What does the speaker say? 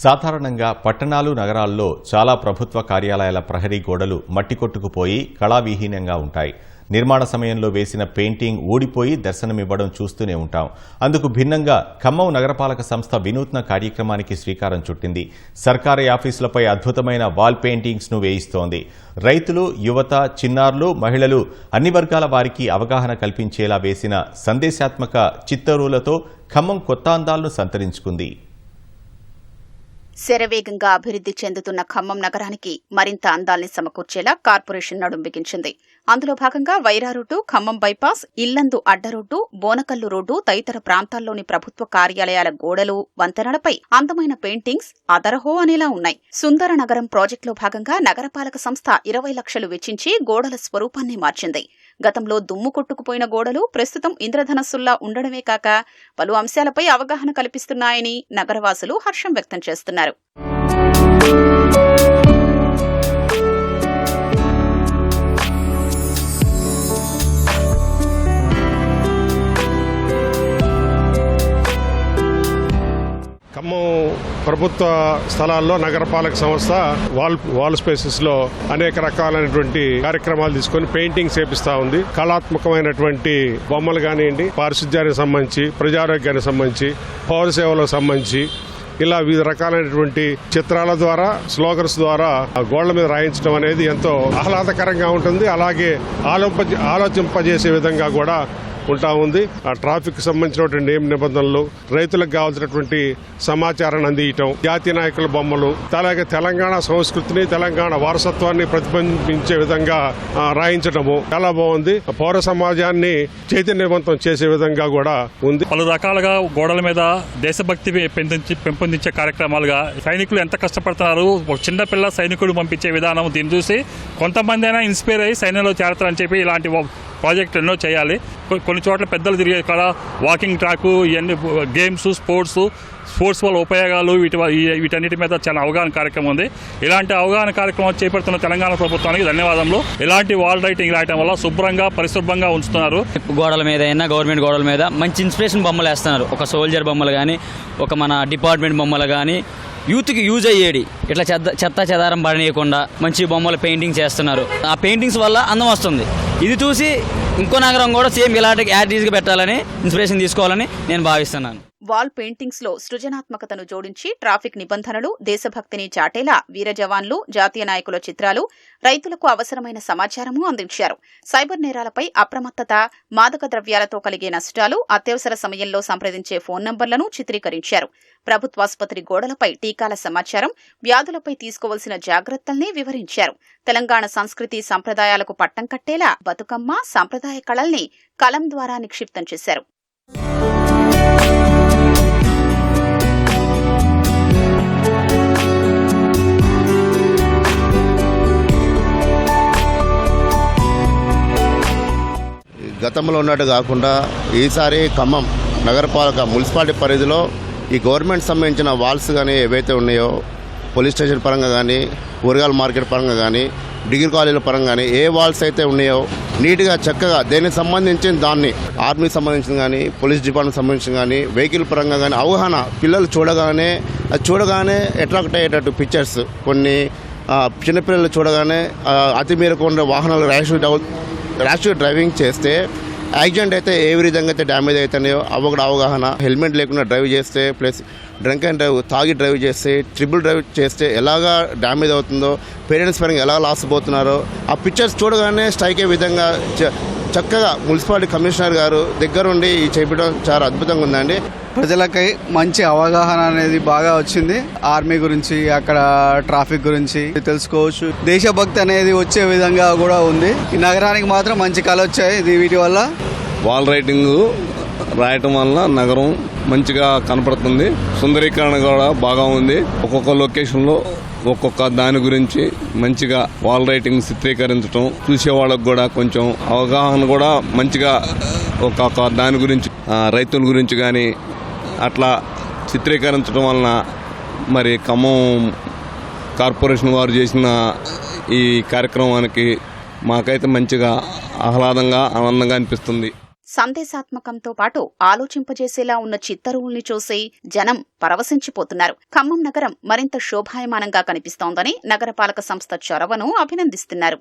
సాధారణంగా పట్టణాలు నగరాల్లో చాలా ప్రభుత్వ కార్యాలయాల ప్రహరీ గోడలు మట్టి కొట్టుకుపోయి కళావిహీనంగా ఉంటాయి. నిర్మాణ సమయంలో వేసిన పెయింటింగ్ ఊడిపోయి దర్శనమివ్వడం చూస్తూనే ఉంటాం. అందుకు భిన్నంగా ఖమ్మం నగరపాలక సంస్థ వినూత్న కార్యక్రమానికి శ్రీకారం చుట్టింది. సర్కారీ ఆఫీసులపై అద్భుతమైన వాల్ పెయింటింగ్స్ ను వేయిస్తోంది. రైతులు, యువత, చిన్నారులు, మహిళలు అన్ని వర్గాల వారికి అవగాహన కల్పించేలా వేసిన సందేశాత్మక చిత్తరువులతో ఖమ్మం కొత్త అందాలను సంతరించుకుంది. శరవేగంగా అభివృద్ధి చెందుతున్న ఖమ్మం నగరానికి మరింత అందాల్ని సమకూర్చేలా కార్పొరేషన్ నడుం బిగించింది. అందులో భాగంగా వైరా రోడ్డు, ఖమ్మం బైపాస్, ఇల్లందు అడ్డ రోడ్డు, బోనకల్లు రోడ్డు తదితర ప్రాంతాల్లోని ప్రభుత్వ కార్యాలయాల గోడలు, వంతెనలపై అందమైన పెయింటింగ్స్ అదరహో అనేలా ఉన్నాయి. సుందర నగరం ప్రాజెక్టులో భాగంగా నగరపాలక సంస్థ 20 లక్షలు వెచ్చించి గోడల స్వరూపాన్ని మార్చింది. గతంలో దుమ్ము కొట్టుకుపోయిన గోడలు ప్రస్తుతం ఇంద్రధనస్సుల్లా ఉండడమే కాక పలు అంశాలపై అవగాహన కల్పిస్తున్నాయని నగరవాసులు హర్షం వ్యక్తం చేస్తున్నారు. ఖమ్మం ప్రభుత్వ స్థలాల్లో నగరపాలక సంస్థ వాల్ స్పేసెస్ లో అనేక రకాలైనటువంటి కార్యక్రమాలు తీసుకొని పెయింటింగ్స్ చేపిస్తా ఉంది. కళాత్మకమైనటువంటి బొమ్మలు కానివ్వండి, పారిశుద్ధ్యానికి సంబంధించి, ప్రజారోగ్యానికి సంబంధించి, పౌర సేవలకు సంబంధించి ఇలా వివిధ రకాలైనటువంటి చిత్రాల ద్వారా, స్లోగన్స్ ద్వారా గోళ్ల మీద రాయించడం అనేది ఎంతో ఆహ్లాదకరంగా ఉంటుంది. అలాగే ఆలోచింపజేసే విధంగా కూడా ఉంటా ఉంది. ఆ ట్రాఫిక్ సంబంధించినటువంటి నియమ నిబంధనలు, రైతులకు కావాల్సినటువంటి సమాచారాన్ని అందించడం, జాతీయ నాయకుల బొమ్మలు, అలాగే తెలంగాణ సంస్కృతిని, తెలంగాణ వారసత్వాన్ని ప్రతిబింబించే విధంగా రాయించడము చాలా బాగుంది. పౌర సమాజాన్ని చైతన్యవంతం చేసే విధంగా కూడా ఉంది. పలు రకాలుగా గోడల మీద దేశభక్తి పెంపొందించే కార్యక్రమాలుగా సైనికులు ఎంత కష్టపడుతున్నారు, ఒక చిన్న పిల్ల సైనికుడు పంపించే విధానం దీన్ని చూసి కొంతమంది అయినా ఇన్స్పైర్ అయ్యి సైన్యంలో చేరతారని చెప్పి ఇలాంటి ప్రాజెక్ట్ ఎన్నో చేయాలి. కొన్ని చోట్ల పెద్దలు తిరిగే ఇక్కడ వాకింగ్ ట్రాకు, ఇవన్నీ గేమ్స్, స్పోర్ట్స్ వల్ల ఉపయోగాలు, వీటన్నిటి మీద చాలా అవగాహన కార్యక్రమం ఉంది. ఇలాంటి అవగాహన కార్యక్రమం చేపడుతున్న తెలంగాణ ప్రభుత్వానికి ధన్యవాదములు. ఇలాంటి వాల్ రైటింగ్ రాయడం వల్ల శుభ్రంగా పరిశుభ్రంగా ఉంచుతున్నారు. గోడల మీద అయినా గవర్నమెంట్ గోడల మీద మంచి ఇన్స్పిరేషన్ బొమ్మలు వేస్తున్నారు. ఒక సోల్జర్ బొమ్మలు కానీ, ఒక మన డిపార్ట్మెంట్ బొమ్మలు కానీ, యూత్కి యూజ్ అయ్యేది ఇట్లా చెత్త చెదారం పడనీయకుండా మంచి బొమ్మలు పెయింటింగ్ చేస్తున్నారు. ఆ పెయింటింగ్స్ వల్ల అందం వస్తుంది. ఇది చూసి ఇంకో నగరం కూడా సేమ్ ఇలాంటి యాక్టివిటీస్గా పెట్టాలని, ఇన్స్పిరేషన్ తీసుకోవాలని నేను భావిస్తున్నాను. వాల్ పెయింటింగ్స్ లో సృజనాత్మకతను జోడించి ట్రాఫిక్ నిబంధనలు, దేశభక్తిని చాటేలా వీర జవాన్లు, జాతీయ నాయకుల చిత్రాలు, రైతులకు అవసరమైన సమాచారము అందించారు. సైబర్ నేరాలపై అప్రమత్తత, మాదక ద్రవ్యాలతో కలిగే నష్టాలు, అత్యవసర సమయంలో సంప్రదించే ఫోన్ నంబర్లను చిత్రీకరించారు. ప్రభుత్వాసుపత్రి గోడలపై టీకాల సమాచారం, వ్యాధులపై తీసుకోవాల్సిన జాగ్రత్తల్ని వివరించారు. తెలంగాణ సంస్కృతి సంప్రదాయాలకు పట్టం కట్టేలా బతుకమ్మ, సంప్రదాయ కళల్ని కలం ద్వారా నిక్షిప్తం చేశారు. గతంలో ఉన్నట్టు కాకుండా ఈసారి ఖమ్మం నగరపాలక మున్సిపాలిటీ పరిధిలో ఈ గవర్నమెంట్ సంబంధించిన వాల్స్ కానీ ఏవైతే ఉన్నాయో, పోలీస్ స్టేషన్ పరంగా కానీ, కూరగాయల మార్కెట్ పరంగా కానీ, డిగ్రీ కాలేజీల పరంగా కానీ ఏ వాల్స్ అయితే ఉన్నాయో నీట్గా చక్కగా దేనికి సంబంధించిన దాన్ని, ఆర్మీకి సంబంధించిన కానీ, పోలీస్ డిపార్ట్మెంట్ సంబంధించిన కానీ, వెహికల్ పరంగా కానీ అవగాహన పిల్లలు చూడగానే అట్రాక్ట్ అయ్యేటట్టు పిక్చర్స్, కొన్ని చిన్నపిల్లలు చూడగానే అతి మేరకు ఉన్న వాహనాలు ర్యాష్ డ్రైవింగ్ చేస్తే యాక్సిడెంట్ అయితే ఏ విధంగా అయితే డ్యామేజ్ అవుతున్నాయో అవగాహన, హెల్మెట్ లేకుండా డ్రైవ్ చేస్తే, ప్లస్ డ్రంక్ అండ్ డ్రైవ్ తాగి డ్రైవ్ చేస్తే, ట్రిపుల్ డ్రైవ్ చేస్తే ఎలాగా డ్యామేజ్ అవుతుందో, పేరెంట్స్ పరంగా ఎలా లాస్ పోతున్నారో ఆ పిక్చర్స్ చూడగానే స్ట్రైక్ అయ్యే విధంగా చక్కగా మున్సిపాలిటీ కమిషనర్ గారు దగ్గరుండి చేయడం చాలా అద్భుతంగా ఉందండి. ప్రజలకై మంచి అవగాహన అనేది బాగా వచ్చింది. ఆర్మీ గురించి, అక్కడ ట్రాఫిక్ గురించి తెలుసుకోవచ్చు. దేశభక్తి అనేది వచ్చే విధంగా కూడా ఉంది. ఈ నగరానికి మాత్రం మంచి కళ వచ్చాయి వీటి వల్ల. వాల్ రైటింగ్ రాయటం వల్ల నగరం మంచిగా కనపడుతుంది. సుందరీకరణ కూడా బాగా ఉంది. ఒక్కొక్క లొకేషన్లో ఒక్కొక్క దాని గురించి మంచిగా వాల్ రైటింగ్ చిత్రీకరించడం, చూసే వాళ్ళకు కూడా కొంచెం అవగాహన కూడా మంచిగా ఒక్కొక్క దాని గురించి, రైతుల గురించి కానీ అట్లా చిత్రీకరించడం వలన మరి ఖమ్మం కార్పొరేషన్ వారు చేసిన ఈ కార్యక్రమానికి మాకైతే మంచిగా ఆహ్లాదంగా, ఆనందంగా అనిపిస్తుంది. సందేశాత్మకంతో పాటు ఆలోచింపజేసేలా ఉన్న చిత్తరువుల్ని చూసి జనం పరవశించిపోతున్నారు. ఖమ్మం నగరం మరింత శోభాయమానంగా కనిపిస్తోందని నగరపాలక సంస్థ చొరవను అభినందిస్తున్నారు.